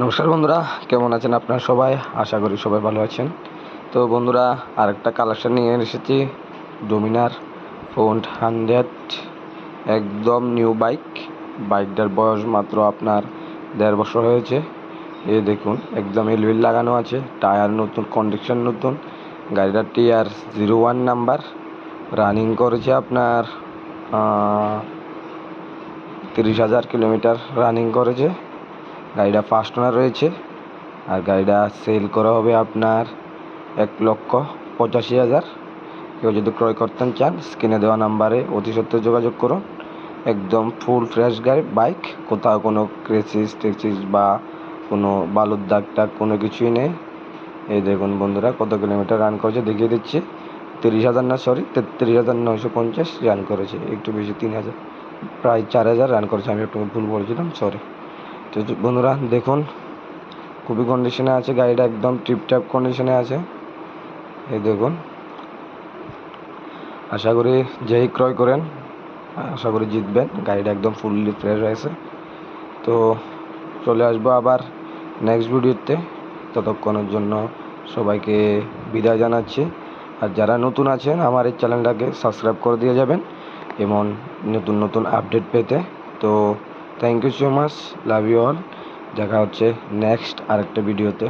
নমস্কার বন্ধুরা, কেমন আছেন আপনারা সবাই? আশা করি সবাই ভালো আছেন। তো বন্ধুরা, আরেকটা কালেকশন নিয়ে এসেছি। ডোমিনার 400 একদম নিউ বাইকটার বয়স মাত্র আপনার 1.5 বছর হয়েছে। এই দেখুন, একদম এলুইল লাগানো আছে, টায়ার নতুন, কন্ডিশন নতুন। গাড়িটার TR01 নাম্বার, রানিং করেছে আপনার 30,000 কিলোমিটার রানিং করেছে। গাড়িটা ফার্স্ট ওনার রয়েছে, আর গাড়িটা সেল করা হবে আপনার 1,85,000। কেউ যদি ক্রয় করতে চান, স্ক্রিনে দেওয়া নাম্বারে অতি সত্ত্বর যোগাযোগ করুন। একদম ফুল ফ্রেশ বাইক, কোথাও কোনো ক্রেচিস বা কোনো বালুর দাগ টাগ কোনো কিছুই নেই। এই দেখুন বন্ধুরা, কত কিলোমিটার রান করেছে দেখিয়ে দিচ্ছি। 30,000 না, সরি, 33,950 রান করেছে, একটু বেশি, 3,000, প্রায় 4,000 রান করেছে। আমি একটু ভুল বলেছিলাম, সরি। তো বন্ধুরা দেখুন, খুবই কন্ডিশনে আছে গাড়িটা, একদম টিপটপ কন্ডিশনে আছে। এই দেখুন, আশা করি যেই ক্রয় করেন, আশা করি জিতবেন। গাড়িটা একদম ফুললি ফ্রেশ হয়েছে। তো চলে আসবো আবার নেক্সট ভিডিওতে। ততক্ষণের জন্য সবাইকে বিদায় জানাচ্ছি। আর যারা নতুন আছেন, আমার এই চ্যানেলটাকে সাবস্ক্রাইব করে দিয়ে যাবেন এমন নতুন নতুন আপডেট পেতে। তো thank you so much, love you all. দেখা হচ্ছে নেক্সট আরেকটা ভিডিওতে।